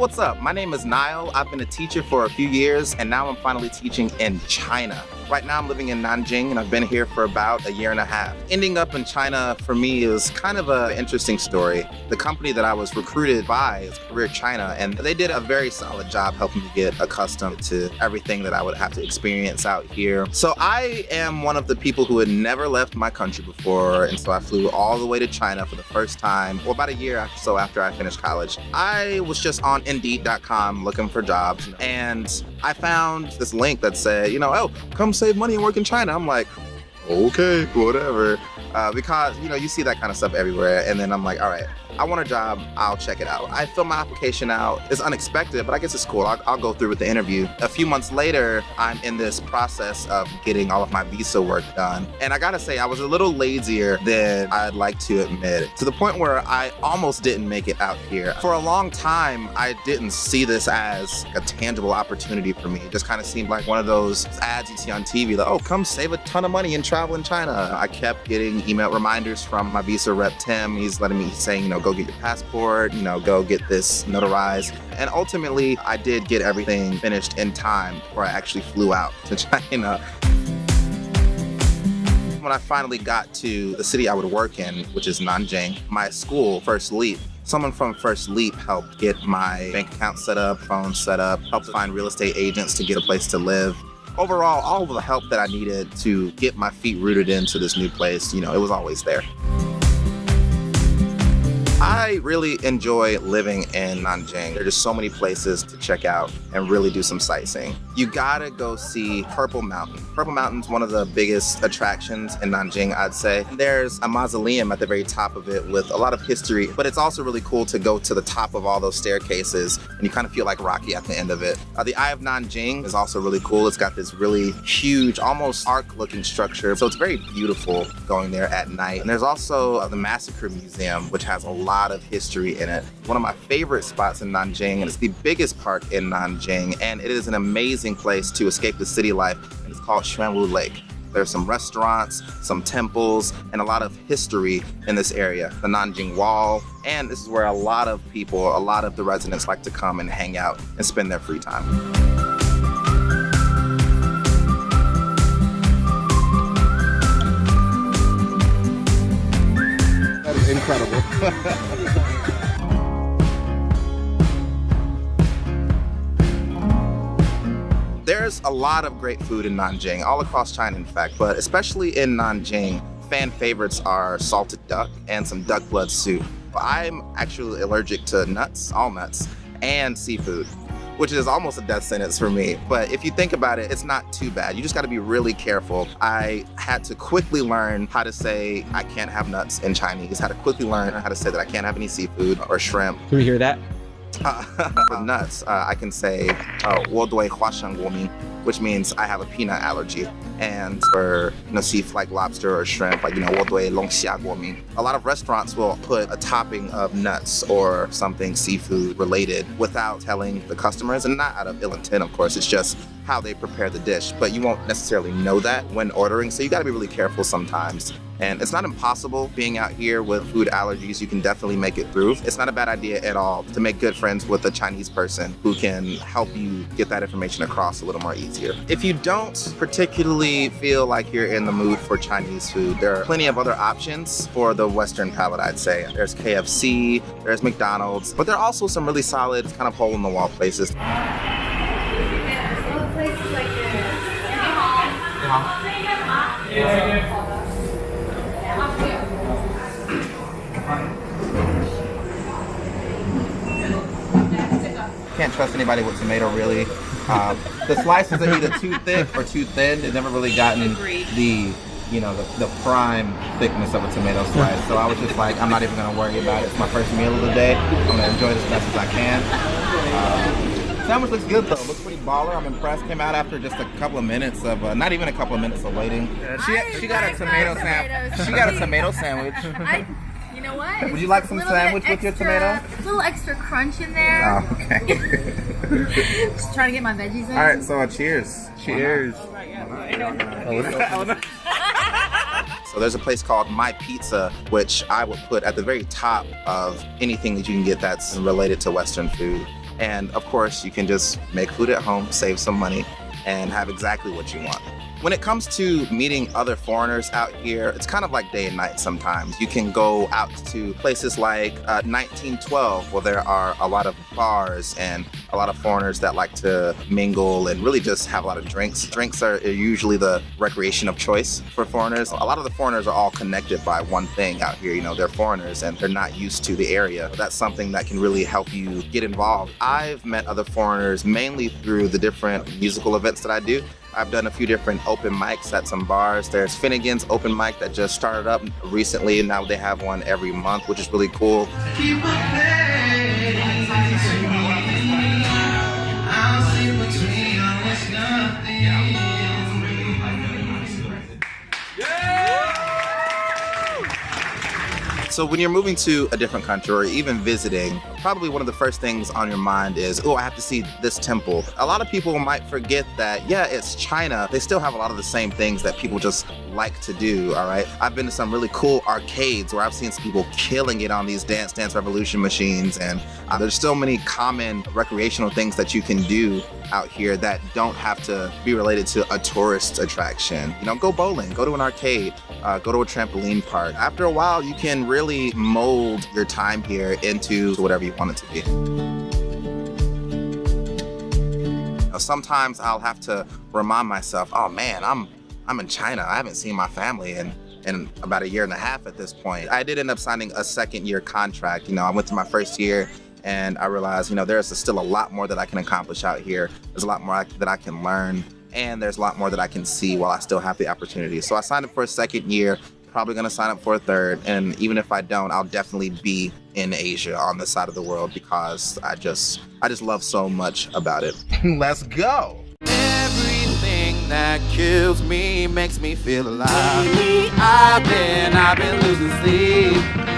what's up? My name is Nile. I've been a teacher for a few years, and now I'm finally teaching in China. Right now I'm living in Nanjing, and I've been here for about a year and a half. Ending up in China for me is kind of an interesting story. The company that I was recruited by is Career China, and they did a very solid job helping me get accustomed to everything that I would have to experience out here. So I am one of the people who had never left my country before, and so I flew all the way to China for the first time, well, about a year or so after I finished college. I was just on Indeed.com looking for jobs, and I found this link that said, oh, come save money and work in China. I'm like, okay, whatever. Because, you see that kind of stuff everywhere. And then I'm like, all right, I want a job. I'll check it out. I fill my application out. It's unexpected, but I guess it's cool. I'll go through with the interview. A few months later, I'm in this process of getting all of my visa work done. And I gotta say, I was a little lazier than I'd like to admit, to the point where I almost didn't make it out here. For a long time, I didn't see this as a tangible opportunity for me. It just kind of seemed like one of those ads you see on TV, like, oh, come save a ton of money and travel in China. I kept getting email reminders from my visa rep, Tim. He's saying, go get your passport, go get this notarized. And ultimately, I did get everything finished in time before I actually flew out to China. When I finally got to the city I would work in, which is Nanjing, my school, First Leap, someone from First Leap helped get my bank account set up, phone set up, helped find real estate agents to get a place to live. Overall, all of the help that I needed to get my feet rooted into this new place, it was always there. I really enjoy living in Nanjing. There are just so many places to check out and really do some sightseeing. You gotta go see Purple Mountain. Purple Mountain's one of the biggest attractions in Nanjing, I'd say. There's a mausoleum at the very top of it with a lot of history, but it's also really cool to go to the top of all those staircases and you kind of feel like Rocky at the end of it. The Eye of Nanjing is also really cool. It's got this really huge, almost arc-looking structure, so it's very beautiful going there at night. And there's also the Massacre Museum, which has a lot of history in it. One of my favorite spots in Nanjing, and it's the biggest park in Nanjing, and it is an amazing place to escape the city life, and it's called Xuanwu Lake. There's some restaurants, some temples, and a lot of history in this area. The Nanjing Wall, and this is where a lot of people, a lot of the residents like to come and hang out and spend their free time. That is incredible. There's a lot of great food in Nanjing, all across China in fact, but especially in Nanjing, fan favorites are salted duck and some duck blood soup. I'm actually allergic to nuts, all nuts, and seafood, which is almost a death sentence for me. But if you think about it, it's not too bad. You just gotta be really careful. I had to quickly learn how to say I can't have nuts in Chinese. I had to quickly learn how to say that I can't have any seafood or shrimp. Can we hear that? For nuts, I can say 我对花生过敏, which means I have a peanut allergy. And for seafood like lobster or shrimp, like 我对龙虾过敏. A lot of restaurants will put a topping of nuts or something seafood related without telling the customers, and not out of ill intent, of course. It's just how they prepare the dish, but you won't necessarily know that when ordering, so you got to be really careful sometimes. And it's not impossible being out here with food allergies. You can definitely make it through. It's not a bad idea at all to make good friends with a Chinese person who can help you get that information across a little more easier. If you don't particularly feel like you're in the mood for Chinese food, there are plenty of other options for the Western palate, I'd say. There's KFC, there's McDonald's, but there are also some really solid kind of hole-in-the-wall places. Places like this. Can't trust anybody with tomato, really. The slices are either too thick or too thin. They've never really gotten the prime thickness of a tomato slice. So I was just like, I'm not even gonna worry about it. It's my first meal of the day. I'm gonna enjoy it as best as I can. Sandwich looks good though. Looks pretty baller. I'm impressed. Came out after just a couple of minutes of, not even a couple of minutes of waiting. She got a tomato sandwich. She got a tomato sandwich. You know what? Would you like some sandwich with your tomato? A little extra crunch in there. Oh, okay. Just trying to get my veggies in. All right, so cheers. Cheers. So there's a place called My Pizza, which I would put at the very top of anything that you can get that's related to Western food. And of course, you can just make food at home, save some money, and have exactly what you want. When it comes to meeting other foreigners out here, it's kind of like day and night sometimes. You can go out to places like 1912, where there are a lot of bars and a lot of foreigners that like to mingle and really just have a lot of drinks. Drinks are usually the recreation of choice for foreigners. A lot of the foreigners are all connected by one thing out here. You know, they're foreigners and they're not used to the area. That's something that can really help you get involved. I've met other foreigners mainly through the different musical events that I do. I've done a few different open mics at some bars. There's Finnegan's open mic that just started up recently, and now they have one every month, which is really cool. So when you're moving to a different country or even visiting, probably one of the first things on your mind is, oh, I have to see this temple. A lot of people might forget that, yeah, it's China. They still have a lot of the same things that people just like to do, all right? I've been to some really cool arcades where I've seen some people killing it on these Dance Dance Revolution machines, and there's so many common recreational things that you can do out here that don't have to be related to a tourist attraction. You know, go bowling, go to an arcade, go to a trampoline park. After a while, you can really mold your time here into whatever you want it to be. You know, sometimes I'll have to remind myself, oh man, I'm in China. I haven't seen my family in about a year and a half at this point. I did end up signing a second-year contract. You know, I went through my first year and I realized, you know, there's still a lot more that I can accomplish out here. There's a lot more that I can learn, and there's a lot more that I can see while I still have the opportunity. So I signed up for a second year, probably gonna sign up for a third, and even if I don't, I'll definitely be in Asia on this side of the world because I just love so much about it. Let's go. Everything that kills me makes me feel alive. I've been losing sleep.